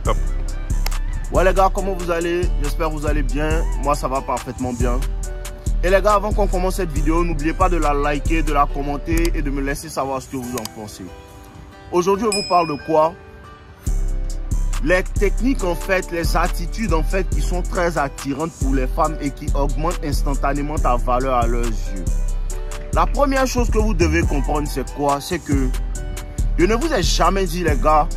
Top. Ouais les gars, comment vous allez? J'espère que vous allez bien. Moi ça va parfaitement bien. Et les gars, avant qu'on commence cette vidéo, n'oubliez pas de la liker, de la commenter et de me laisser savoir ce que vous en pensez. Aujourd'hui, on vous parle de quoi? Les techniques en fait, les attitudes en fait qui sont très attirantes pour les femmes et qui augmentent instantanément ta valeur à leurs yeux. La première chose que vous devez comprendre, c'est quoi? C'est que je ne vous ai jamais dit les gars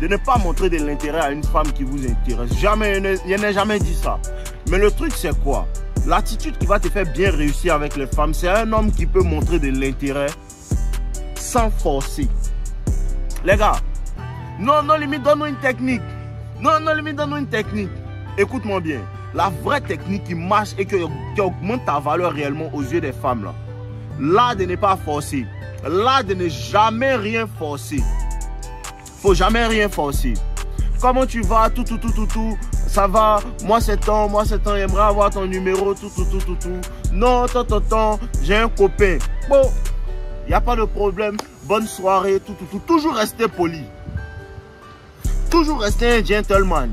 de ne pas montrer de l'intérêt à une femme qui vous intéresse. Jamais, je n'ai jamais dit ça. Mais le truc c'est quoi? L'attitude qui va te faire bien réussir avec les femmes, c'est un homme qui peut montrer de l'intérêt sans forcer. Les gars, non, limite, donne-nous une technique. Non, limite, donne-nous une technique. Écoute-moi bien. La vraie technique qui marche et qui augmente ta valeur réellement aux yeux des femmes, là de ne pas forcer. Là de ne jamais rien forcer. Faut jamais rien forcer. Comment tu vas? Tout. Ça va? Moi c'est temps, j'aimerais avoir ton numéro, tout. Non, j'ai un copain. Bon, il n'y a pas de problème. Bonne soirée, tout. Toujours rester poli. Toujours rester un gentleman.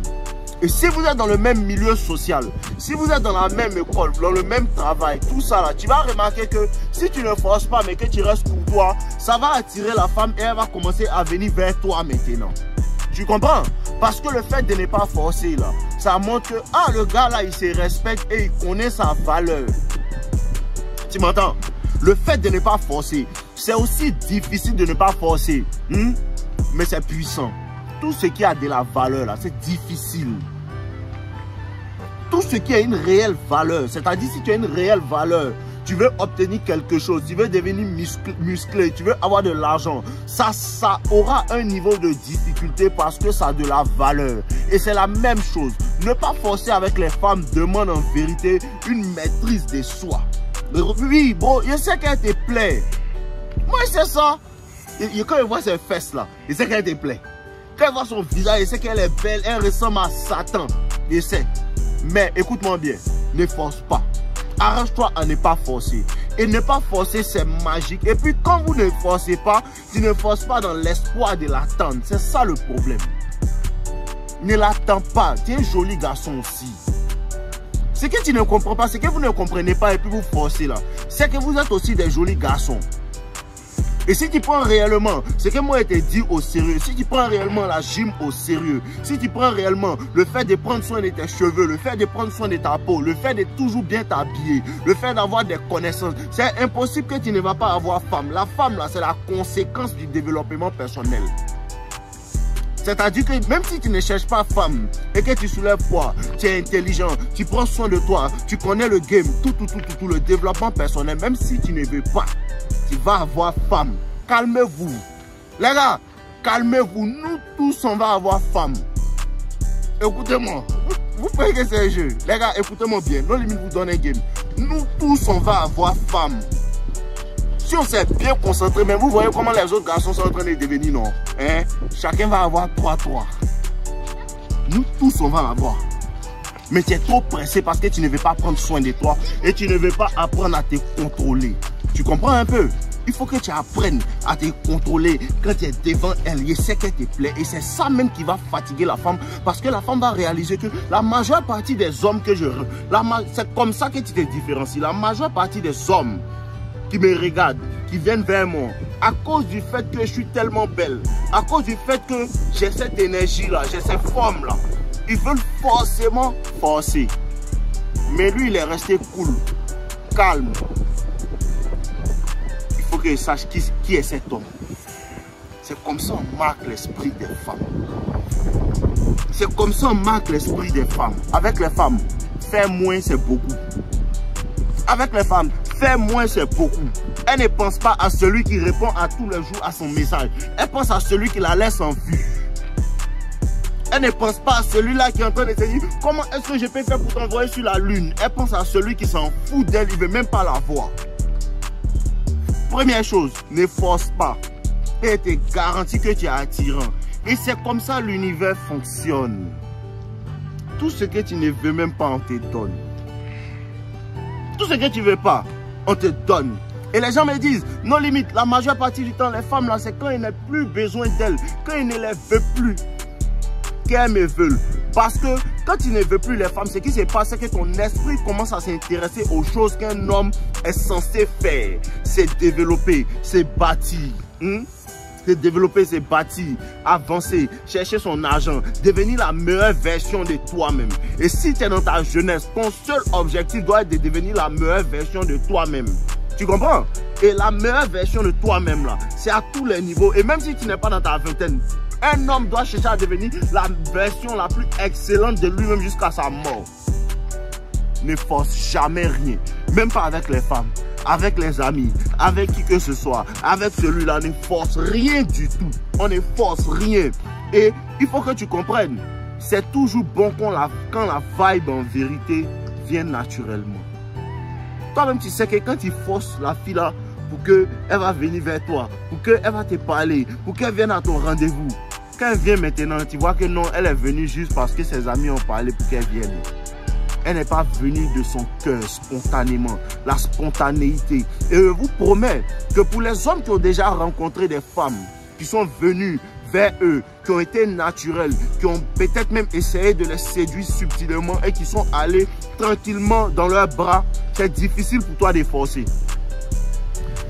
Et si vous êtes dans le même milieu social, si vous êtes dans la même école, dans le même travail, tout ça là, tu vas remarquer que si tu ne forces pas mais que tu restes courtois, ça va attirer la femme et elle va commencer à venir vers toi maintenant. Tu comprends? Parce que le fait de ne pas forcer là, ça montre que le gars là il se respecte et il connaît sa valeur. Tu m'entends? Le fait de ne pas forcer, c'est aussi difficile de ne pas forcer. Mais c'est puissant. Tout ce qui a de la valeur là, c'est difficile. Tout ce qui a une réelle valeur, c'est-à-dire si tu as une réelle valeur, tu veux obtenir quelque chose, tu veux devenir musclé, tu veux avoir de l'argent, ça aura un niveau de difficulté parce que ça a de la valeur. Et c'est la même chose. Ne pas forcer avec les femmes demande en vérité une maîtrise de soi. Oui, bro, je sais qu'elle te plaît. Moi, c'est ça. Et quand je vois ses fesses là, je sais qu'elle te plaît. Quand elle voit son visage, je sais qu'elle est belle, elle ressemble à Satan. Je sais. Mais écoute-moi bien, ne force pas. Arrange-toi à ne pas forcer. Et ne pas forcer, c'est magique. Et puis quand vous ne forcez pas, tu ne forces pas dans l'espoir de l'attendre. C'est ça le problème. Ne l'attends pas. Tu es un joli garçon aussi. Ce que tu ne comprends pas, c'est que vous ne comprenez pas et puis vous forcez là. C'est que vous êtes aussi des jolis garçons. Et si tu prends réellement ce que moi je t'ai dit au sérieux, si tu prends réellement la gym au sérieux, si tu prends réellement le fait de prendre soin de tes cheveux, le fait de prendre soin de ta peau, le fait de toujours bien t'habiller, le fait d'avoir des connaissances, c'est impossible que tu ne vas pas avoir femme. La femme là, c'est la conséquence du développement personnel. C'est-à-dire que même si tu ne cherches pas femme et que tu soulèves poids, tu es intelligent, tu prends soin de toi, tu connais le game, tout le développement personnel, même si tu ne veux pas, tu vas avoir femme. Calmez-vous. Les gars, calmez-vous. Nous tous, on va avoir femme. Écoutez-moi. Vous croyez que c'est un jeu? Les gars, écoutez-moi bien. Non limite vous donne un game. Nous tous, on va avoir femme. Si on s'est bien concentré, mais vous voyez comment les autres garçons sont en train de devenir, non? Chacun va avoir 3. Nous tous, on va avoir. Mais tu es trop pressé parce que tu ne veux pas prendre soin de toi et tu ne veux pas apprendre à te contrôler. Tu comprends un peu? Il faut que tu apprennes à te contrôler quand tu es devant elle. Je sais qu'elle te plaît et c'est ça même qui va fatiguer la femme parce que la femme va réaliser que la majeure partie des hommes que c'est comme ça que tu te différencies. La majeure partie des hommes qui me regardent, qui viennent vers moi, à cause du fait que je suis tellement belle, à cause du fait que j'ai cette énergie là, j'ai cette forme là, ils veulent forcément forcer. Mais lui, il est resté cool, calme. Il faut qu'il sache qui est cet homme. C'est comme ça on marque l'esprit des femmes. C'est comme ça on marque l'esprit des femmes. Avec les femmes, faire moins c'est beaucoup. Avec les femmes, faire moins c'est beaucoup. Elle ne pense pas à celui qui répond à tous les jours à son message. Elle pense à celui qui la laisse en vue. Elle ne pense pas à celui-là qui est en train de se dire comment est-ce que je peux faire pour t'envoyer sur la lune. Elle pense à celui qui s'en fout d'elle, il ne veut même pas la voir. Première chose, ne force pas. Et elle te garantit que tu es attirant. Et c'est comme ça l'univers fonctionne. Tout ce que tu ne veux même pas, on te donne. Tout ce que tu ne veux pas, on te donne. Et les gens me disent, non limite, la majeure partie du temps, les femmes là, c'est quand il n'a plus besoin d'elles, quand il ne les veut plus, qu'elles me veulent. Parce que quand tu ne veux plus les femmes, ce qui se passe, c'est que ton esprit commence à s'intéresser aux choses qu'un homme est censé faire. C'est développer, c'est bâtir. C'est développer, c'est bâtir, avancer, chercher son argent, devenir la meilleure version de toi-même. Et si tu es dans ta jeunesse, ton seul objectif doit être de devenir la meilleure version de toi-même. Tu comprends? Et la meilleure version de toi-même, là, c'est à tous les niveaux. Et même si tu n'es pas dans ta vingtaine, un homme doit chercher à devenir la version la plus excellente de lui-même jusqu'à sa mort. Ne force jamais rien, même pas avec les femmes, avec les amis, avec qui que ce soit, avec celui-là, ne force rien du tout. On ne force rien. Et il faut que tu comprennes, c'est toujours bon quand la vibe en vérité vient naturellement. Toi-même, tu sais que quand tu forces la fille là pour qu'elle va venir vers toi, pour qu'elle va te parler, pour qu'elle vienne à ton rendez-vous, quand elle vient maintenant, tu vois que non, elle est venue juste parce que ses amis ont parlé pour qu'elle vienne. Elle n'est pas venue de son cœur spontanément. La spontanéité. Et je vous promets que pour les hommes qui ont déjà rencontré des femmes, qui sont venues vers eux, qui ont été naturels, qui ont peut-être même essayé de les séduire subtilement et qui sont allés tranquillement dans leurs bras, c'est difficile pour toi de forcer.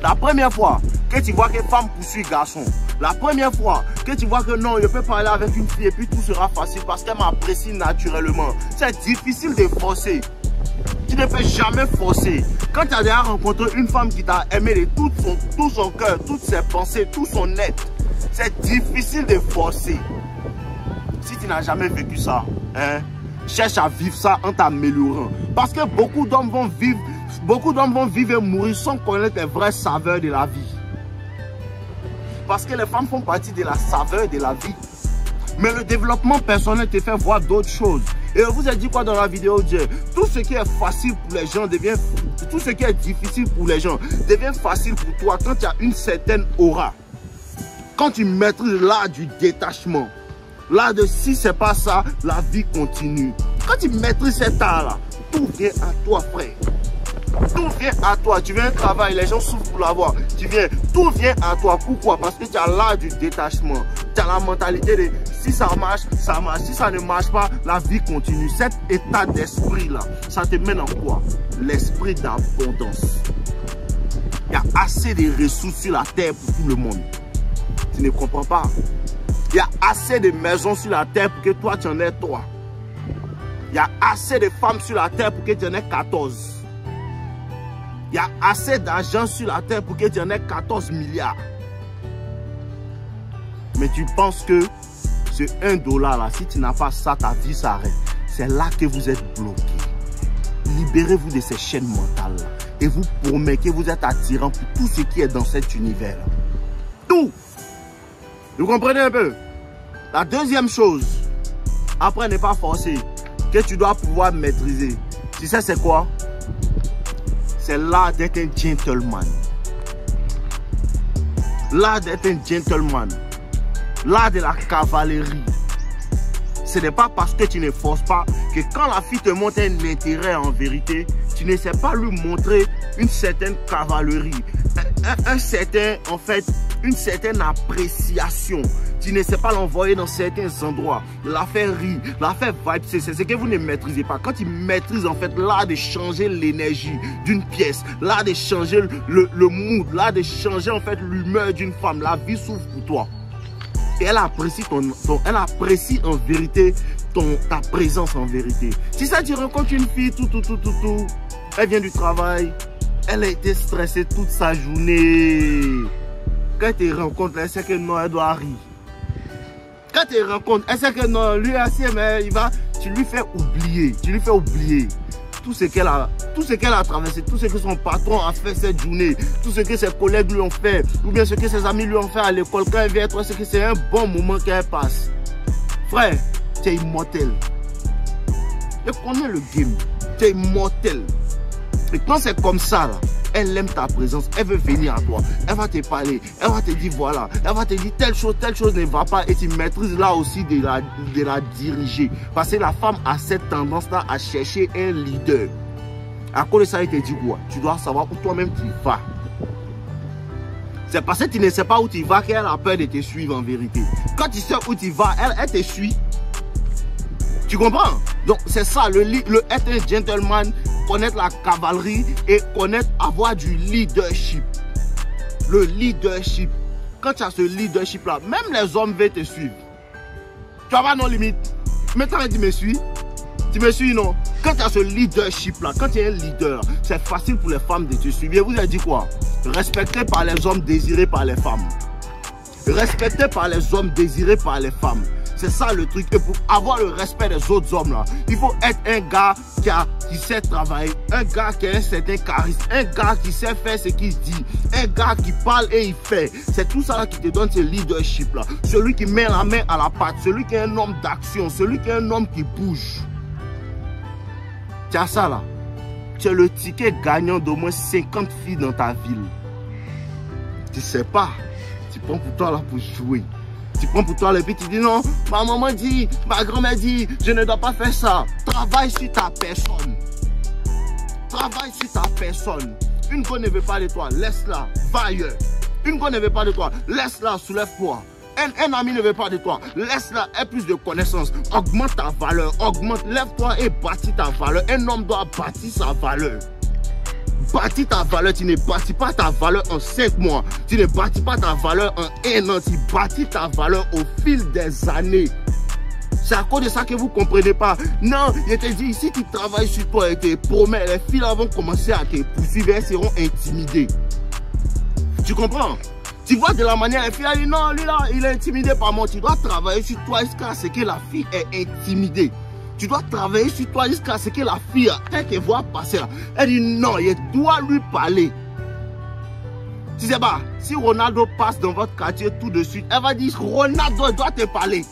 La première fois que tu vois que femme poursuit garçon, la première fois que tu vois que non, je peux parler avec une fille et puis tout sera facile parce qu'elle m'apprécie naturellement, c'est difficile de forcer. Tu ne peux jamais forcer. Quand tu as déjà rencontré une femme qui t'a aimé de tout son cœur, toutes ses pensées, tout son être, c'est difficile de forcer. Si tu n'as jamais vécu ça, cherche à vivre ça en t'améliorant. Parce que beaucoup d'hommes vont vivre et mourir sans connaître les vraies saveurs de la vie. Parce que les femmes font partie de la saveur de la vie. Mais le développement personnel te fait voir d'autres choses. Et je vous ai dit quoi dans la vidéo d'hier? Tout ce qui est facile pour les gens devient... Tout ce qui est difficile pour les gens devient facile pour toi quand tu as une certaine aura. Quand tu maîtrises l'art du détachement. L'art de si c'est pas ça, la vie continue. Quand tu maîtrises cet art-là, tout vient à toi, frère. Tout vient à toi. Tu viens au travail, les gens souffrent pour l'avoir. Tout vient à toi. Pourquoi? Parce que tu as l'art du détachement. Tu as la mentalité de si ça marche, ça marche. Si ça ne marche pas, la vie continue. Cet état d'esprit-là, ça te mène en quoi? L'esprit d'abondance. Il y a assez de ressources sur la terre pour tout le monde. Tu ne comprends pas? Il y a assez de maisons sur la terre pour que toi, tu en aies 3. Il y a assez de femmes sur la terre pour que tu en aies 14. Il y a assez d'argent sur la terre pour que tu en aies 14 milliards. Mais tu penses que ce $1 là, si tu n'as pas ça, ta vie s'arrête. C'est là que vous êtes bloqué. Libérez-vous de ces chaînes mentales là. Et vous promettez que vous êtes attirant pour tout ce qui est dans cet univers là. Tout. Vous comprenez un peu? La deuxième chose, après ne pas forcer, que tu dois pouvoir maîtriser. Tu sais c'est quoi? C'est l'art d'être un gentleman. L'art d'être un gentleman. L'art de la cavalerie. Ce n'est pas parce que tu ne forces pas que quand la fille te montre un intérêt en vérité, tu ne sais pas lui montrer une certaine cavalerie. Une certaine appréciation. Tu ne sais pas l'envoyer dans certains endroits, la faire rire, la faire vibe. C'est ce que vous ne maîtrisez pas. Quand tu maîtrises en fait l'art de changer l'énergie d'une pièce, l'art de changer le mood, l'art de changer en fait l'humeur d'une femme, la vie s'ouvre pour toi. Et elle apprécie elle apprécie en vérité ta présence en vérité. Si ça tu rencontres une fille, elle vient du travail, elle a été stressée toute sa journée. Quand tu rencontres, elle sait que non, elle doit rire. Quand tu rencontres, elle sait que non, lui assis, mais tu lui fais oublier. Tu lui fais oublier tout ce qu'elle a traversé, tout ce que son patron a fait cette journée, tout ce que ses collègues lui ont fait, ou bien ce que ses amis lui ont fait à l'école. Quand elle vient, toi, c'est que c'est un bon moment qu'elle passe. Frère, tu es immortel. Je connais le game. Tu es immortel. Et quand c'est comme ça, là, elle aime ta présence, elle veut venir à toi, elle va te parler, elle va te dire voilà, elle va te dire telle chose ne va pas et tu maîtrises là aussi de la diriger. Parce que la femme a cette tendance-là à chercher un leader. À cause de ça, elle te dit quoi? Tu dois savoir où toi-même tu vas. C'est parce que tu ne sais pas où tu vas qu'elle a peur de te suivre en vérité. Quand tu sais où tu vas, elle te suit. Tu comprends? Donc c'est ça, le être un gentleman, connaître la cavalerie et connaître, avoir du leadership. Le leadership. Quand tu as ce leadership là, même les hommes veulent te suivre. Tu vas pas nos limites. Maintenant tu me suis. Tu me suis, non? Quand tu as ce leadership là, quand tu es un leader, c'est facile pour les femmes de te suivre. Et vous avez dit quoi? Respecté par les hommes, désirés par les femmes. Respecté par les hommes, désirés par les femmes. C'est ça le truc. Et pour avoir le respect des autres hommes là, il faut être un gars qui sait travailler, un gars qui a un certain charisme, un gars qui sait faire ce qu'il dit, un gars qui parle et il fait. C'est tout ça là qui te donne ce leadership là. Celui qui met la main à la pâte, celui qui est un homme d'action, celui qui est un homme qui bouge. Tu as ça là. Tu as le ticket gagnant d'au moins 50 filles dans ta ville. Tu sais pas. Tu prends pour toi là pour jouer. Tu prends pour toi les petits, tu dis non, ma maman dit, ma grand-mère dit, je ne dois pas faire ça. Travaille sur ta personne. Travaille sur ta personne. Une go ne veut pas de toi, laisse-la, va ailleurs. Une go ne veut pas de toi, laisse-la, soulève-toi. Un ami ne veut pas de toi, laisse-la, aie plus de connaissances. Augmente ta valeur, augmente, lève-toi et bâtis ta valeur. Un homme doit bâtir sa valeur. Bâtis ta valeur, tu ne bâtis pas ta valeur en 5 mois. Tu ne bâtis pas ta valeur en 1 an. Tu bâtis ta valeur au fil des années. C'est à cause de ça que vous ne comprenez pas. Non, je te dis, si tu travailles sur toi et te promets, les filles là vont commencer à te poursuivre, elles seront intimidées. Tu comprends? Tu vois de la manière, les filles là disent non, lui là, il est intimidé par moi. Tu dois travailler sur toi jusqu'à ce que la fille est intimidée. Tu dois travailler sur toi jusqu'à ce que la fille, elle te voit passer là, elle dit non, je dois lui parler. Tu sais pas, si Ronaldo passe dans votre quartier tout de suite, elle va dire Ronaldo doit te parler.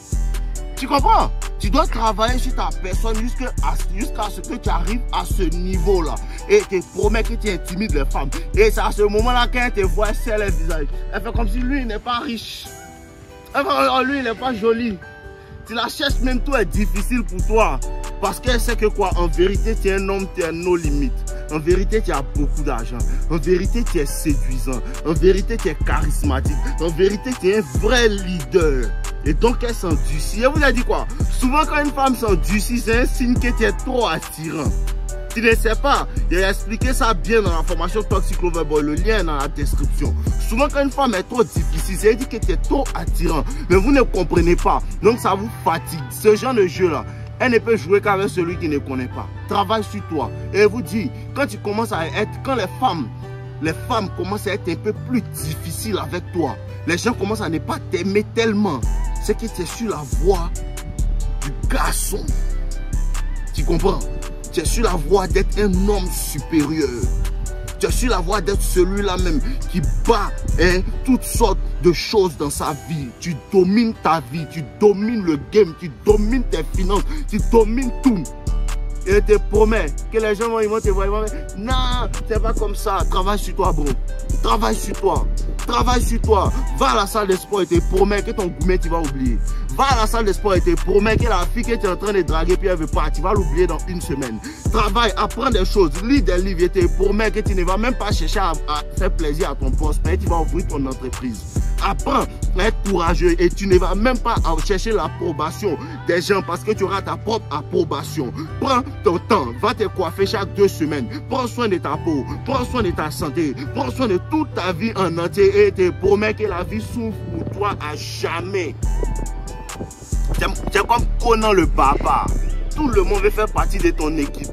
Tu comprends? Tu dois travailler sur ta personne jusqu'à ce que tu arrives à ce niveau-là. Et te promets que tu intimides les femmes. Et c'est à ce moment-là qu'elle te voit, elle serre le visage. Elle fait comme si lui, il n'est pas riche. Elle fait oh, lui, il n'est pas joli. Tu la cherches, même tout est difficile pour toi. Parce qu'elle sait que quoi? En vérité, tu es un homme, tu es nos limites. En vérité, tu as beaucoup d'argent. En vérité, tu es séduisant. En vérité, tu es charismatique. En vérité, tu es un vrai leader. Et donc, elle s'endurcit. Et vous avez dit quoi? Souvent, quand une femme s'endurcit, c'est un signe que tu es trop attirant. Tu ne sais pas. J'ai expliqué ça bien dans la formation Toxic Lover Boy. Le lien est dans la description. Souvent, quand une femme est trop difficile, c'est dit que tu es trop attirant. Mais vous ne comprenez pas. Donc, ça vous fatigue. Ce genre de jeu-là, elle ne peut jouer qu'avec celui qui ne connaît pas. Travaille sur toi. Et elle vous dit, quand tu commences à être, quand les femmes commencent à être un peu plus difficiles avec toi, les gens commencent à ne pas t'aimer tellement. C'est que tu es sur la voie du garçon. Tu comprends? Tu es sur la voie d'être un homme supérieur. Tu es sur la voie d'être celui-là même qui bat toutes sortes de choses dans sa vie. Tu domines ta vie, tu domines le game, tu domines tes finances, tu domines tout. Et je te promets que les gens ils vont te voir, ils vont dire non, c'est pas comme ça. Travaille sur toi, bro. Travaille sur toi. Travaille sur toi. Va à la salle de sport et te promets que ton gourmet tu vas oublier. Va à la salle de sport et te promets que la fille que tu es en train de draguer puis elle veut pas, tu vas l'oublier dans 1 semaine. Travaille, apprends des choses, lis des livres et te promets que tu ne vas même pas chercher à faire plaisir à ton poste, mais tu vas ouvrir ton entreprise. Apprends à être courageux et tu ne vas même pas chercher l'approbation des gens parce que tu auras ta propre approbation. Prends ton temps, va te coiffer chaque 2 semaines. Prends soin de ta peau, prends soin de ta santé, prends soin de toute ta vie en entier et te promets que la vie s'ouvre pour toi à jamais. C'est comme Conan le barbare. Tout le monde veut faire partie de ton équipe.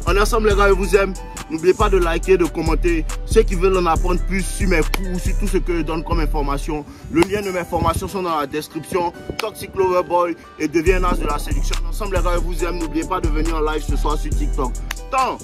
En ensemble les gars, je vous aime. N'oubliez pas de liker, de commenter. Ceux qui veulent en apprendre plus sur mes cours, sur tout ce que je donne comme information. Le lien de mes formations sont dans la description. Toxic Lover Boy et deviens un as de la séduction. Ensemble les gars, je vous aime. N'oubliez pas de venir en live ce soir sur TikTok. Tant